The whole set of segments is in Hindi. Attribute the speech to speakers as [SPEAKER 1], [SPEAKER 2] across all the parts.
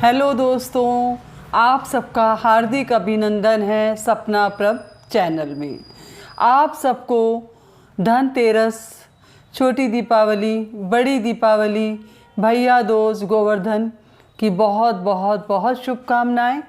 [SPEAKER 1] हेलो दोस्तों, आप सबका हार्दिक अभिनंदन है सपना प्रभ चैनल में। आप सबको धनतेरस, छोटी दीपावली, बड़ी दीपावली, भैया दूज, गोवर्धन की बहुत बहुत बहुत शुभकामनाएं।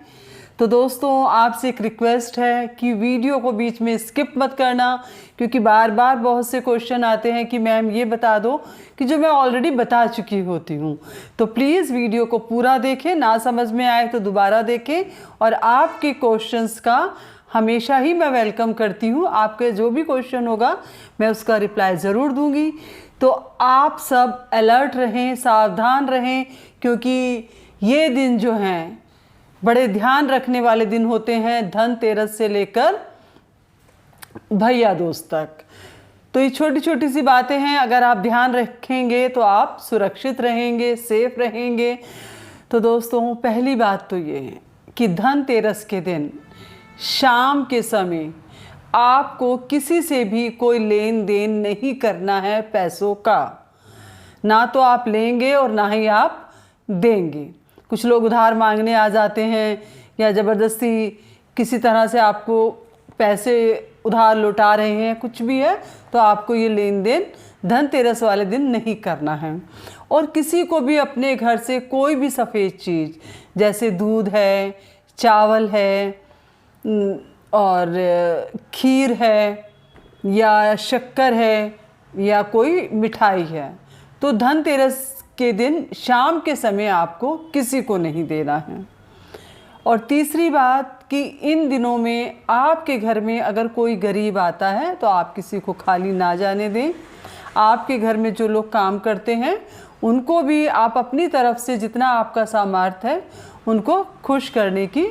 [SPEAKER 1] तो दोस्तों, आपसे एक रिक्वेस्ट है कि वीडियो को बीच में स्किप मत करना, क्योंकि बार बार बहुत से क्वेश्चन आते हैं कि मैम ये बता दो कि जो मैं ऑलरेडी बता चुकी होती हूँ। तो प्लीज़ वीडियो को पूरा देखें, ना समझ में आए तो दोबारा देखें। और आपके क्वेश्चंस का हमेशा ही मैं वेलकम करती हूँ। आपके जो भी क्वेश्चन होगा मैं उसका रिप्लाई ज़रूर दूँगी। तो आप सब अलर्ट रहें, सावधान रहें, क्योंकि ये दिन जो हैं बड़े ध्यान रखने वाले दिन होते हैं, धनतेरस से लेकर भैया दूज तक। तो ये छोटी छोटी सी बातें हैं, अगर आप ध्यान रखेंगे तो आप सुरक्षित रहेंगे, सेफ रहेंगे। तो दोस्तों, पहली बात तो ये है कि धनतेरस के दिन शाम के समय आपको किसी से भी कोई लेन देन नहीं करना है पैसों का। ना तो आप लेंगे और ना ही आप देंगे। कुछ लोग उधार मांगने आ जाते हैं या ज़बरदस्ती किसी तरह से आपको पैसे उधार लौटा रहे हैं, कुछ भी है, तो आपको ये लेन देन धनतेरस वाले दिन नहीं करना है। और किसी को भी अपने घर से कोई भी सफ़ेद चीज़ जैसे दूध है, चावल है और खीर है या शक्कर है या कोई मिठाई है, तो धनतेरस के दिन शाम के समय आपको किसी को नहीं देना है। और तीसरी बात कि इन दिनों में आपके घर में अगर कोई गरीब आता है तो आप किसी को खाली ना जाने दें। आपके घर में जो लोग काम करते हैं उनको भी आप अपनी तरफ से जितना आपका सामर्थ्य है उनको खुश करने की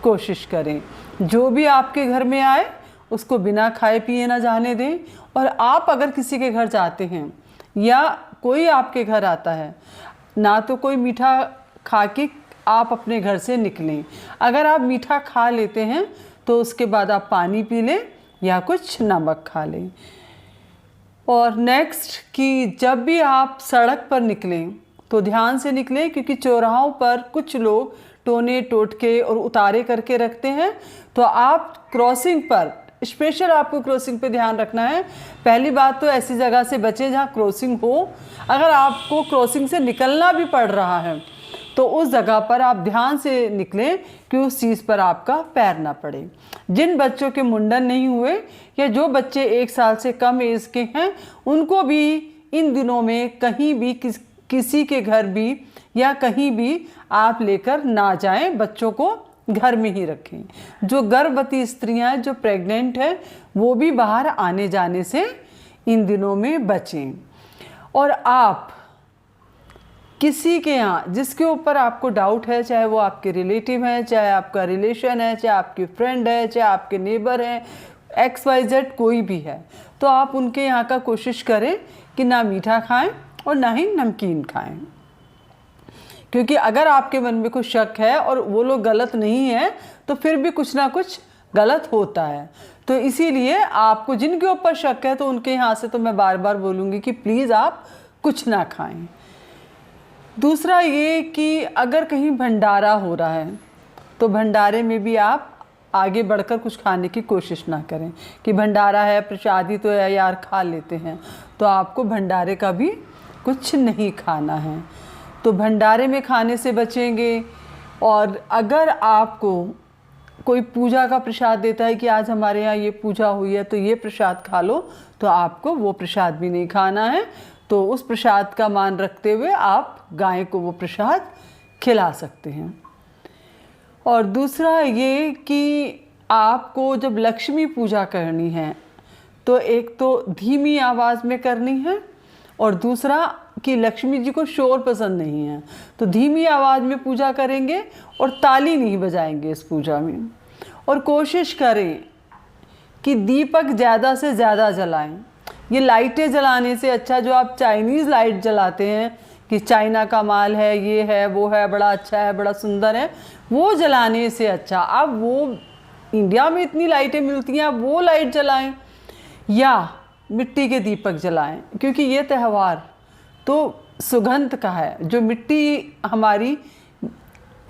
[SPEAKER 1] कोशिश करें। जो भी आपके घर में आए उसको बिना खाए पिए ना जाने दें। और आप अगर किसी के घर जाते हैं या कोई आपके घर आता है, ना तो कोई मीठा खा के आप अपने घर से निकलें। अगर आप मीठा खा लेते हैं तो उसके बाद आप पानी पी लें या कुछ नमक खा लें। और नेक्स्ट कि जब भी आप सड़क पर निकलें तो ध्यान से निकलें, क्योंकि चौराहों पर कुछ लोग टोने टोटके और उतारे करके रखते हैं। तो आप क्रॉसिंग पर स्पेशल आपको क्रॉसिंग पे ध्यान रखना है। पहली बात तो ऐसी जगह से बचें जहाँ क्रॉसिंग हो। अगर आपको क्रॉसिंग से निकलना भी पड़ रहा है तो उस जगह पर आप ध्यान से निकलें कि उस चीज़ पर आपका पैर ना पड़े। जिन बच्चों के मुंडन नहीं हुए या जो बच्चे 1 साल से कम एज के हैं, उनको भी इन दिनों में कहीं भी किसी के घर भी या कहीं भी आप लेकर ना जाएं। बच्चों को घर में ही रखें। जो गर्भवती स्त्रियां, जो प्रेग्नेंट हैं, वो भी बाहर आने जाने से इन दिनों में बचें। और आप किसी के यहाँ जिसके ऊपर आपको डाउट है, चाहे वो आपके रिलेटिव हैं, चाहे आपका रिलेशन है, चाहे आपकी फ्रेंड है, चाहे आपके नेबर हैं, XYZ कोई भी है, तो आप उनके यहाँ का कोशिश करें कि ना मीठा खाएं और ना ही नमकीन खाएं। क्योंकि अगर आपके मन में कुछ शक है और वो लोग गलत नहीं है तो फिर भी कुछ ना कुछ गलत होता है। तो इसीलिए आपको जिनके ऊपर शक है तो उनके यहाँ से तो मैं बार बार बोलूँगी कि प्लीज़ आप कुछ ना खाएं। दूसरा ये कि अगर कहीं भंडारा हो रहा है तो भंडारे में भी आप आगे बढ़कर कुछ खाने की कोशिश ना करें कि भंडारा है, प्रसादी तो है यार, खा लेते हैं। तो आपको भंडारे का भी कुछ नहीं खाना है। तो भंडारे में खाने से बचेंगे। और अगर आपको कोई पूजा का प्रसाद देता है कि आज हमारे यहाँ ये पूजा हुई है तो ये प्रसाद खा लो, तो आपको वो प्रसाद भी नहीं खाना है। तो उस प्रसाद का मान रखते हुए आप गाय को वो प्रसाद खिला सकते हैं। और दूसरा ये कि आपको जब लक्ष्मी पूजा करनी है तो एक तो धीमी आवाज़ में करनी है, और दूसरा कि लक्ष्मी जी को शोर पसंद नहीं है, तो धीमी आवाज़ में पूजा करेंगे और ताली नहीं बजाएंगे इस पूजा में। और कोशिश करें कि दीपक ज़्यादा से ज़्यादा जलाएं। ये लाइटें जलाने से अच्छा जो आप चाइनीज़ लाइट जलाते हैं कि चाइना का माल है, ये है, वो है, बड़ा अच्छा है, बड़ा सुंदर है, वो जलाने से अच्छा अब वो इंडिया में इतनी लाइटें मिलती हैं, आप वो लाइट जलाएं या मिट्टी के दीपक जलाएं। क्योंकि ये त्यौहार तो सुगंध का है। जो मिट्टी हमारी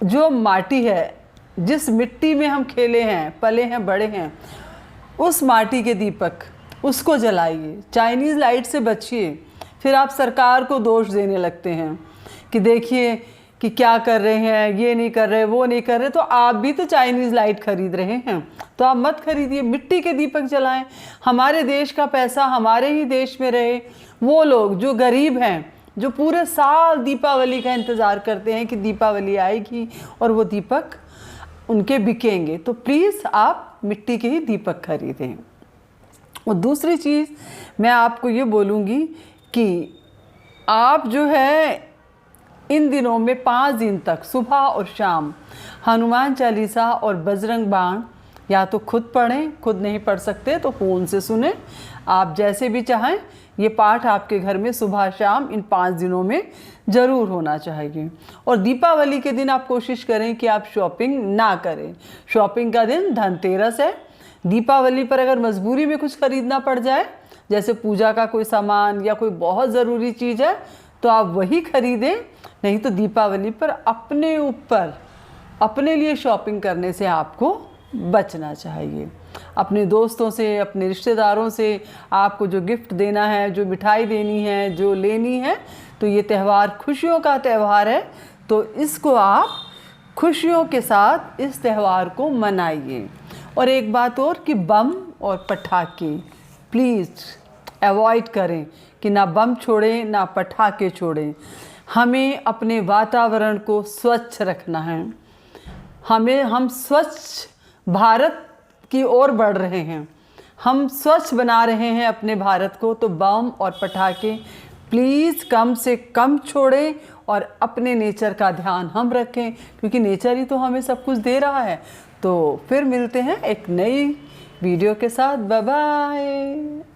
[SPEAKER 1] जो माटी है, जिस मिट्टी में हम खेले हैं, पले हैं, बड़े हैं, उस माटी के दीपक उसको जलाइए। चाइनीज़ लाइट से बचिए। फिर आप सरकार को दोष देने लगते हैं कि देखिए कि क्या कर रहे हैं, ये नहीं कर रहे, वो नहीं कर रहे। तो आप भी तो चाइनीज़ लाइट खरीद रहे हैं, तो आप मत खरीदिए, मिट्टी के दीपक जलाएं। हमारे देश का पैसा हमारे ही देश में रहे। वो लोग जो गरीब हैं, जो पूरे साल दीपावली का इंतज़ार करते हैं कि दीपावली आएगी और वो दीपक उनके बिकेंगे, तो प्लीज़ आप मिट्टी के ही दीपक खरीदें। और दूसरी चीज़ मैं आपको ये बोलूँगी कि आप जो है इन दिनों में 5 दिन तक सुबह और शाम हनुमान चालीसा और बजरंग बाण या तो खुद पढ़ें, खुद नहीं पढ़ सकते तो फ़ोन से सुने, आप जैसे भी चाहें। ये पाठ आपके घर में सुबह शाम इन 5 दिनों में ज़रूर होना चाहिए। और दीपावली के दिन आप कोशिश करें कि आप शॉपिंग ना करें। शॉपिंग का दिन धनतेरस है। दीपावली पर अगर मजबूरी में कुछ खरीदना पड़ जाए, जैसे पूजा का कोई सामान या कोई बहुत ज़रूरी चीज़ है, तो आप वही खरीदें। नहीं तो दीपावली पर अपने ऊपर अपने लिए शॉपिंग करने से आपको बचना चाहिए। अपने दोस्तों से, अपने रिश्तेदारों से आपको जो गिफ्ट देना है, जो मिठाई देनी है, जो लेनी है, तो ये त्यौहार खुशियों का त्यौहार है। तो इसको आप खुशियों के साथ इस त्यौहार को मनाइए। और एक बात और कि बम और पटाखे प्लीज़ अवॉइड करें, कि ना बम छोड़ें ना पटाखे छोड़ें। हमें अपने वातावरण को स्वच्छ रखना है। हम स्वच्छ भारत की ओर बढ़ रहे हैं, हम स्वच्छ बना रहे हैं अपने भारत को। तो बम और पटाखे प्लीज़ कम से कम छोड़ें और अपने नेचर का ध्यान हम रखें, क्योंकि नेचर ही तो हमें सब कुछ दे रहा है। तो फिर मिलते हैं एक नई वीडियो के साथ। Bye bye.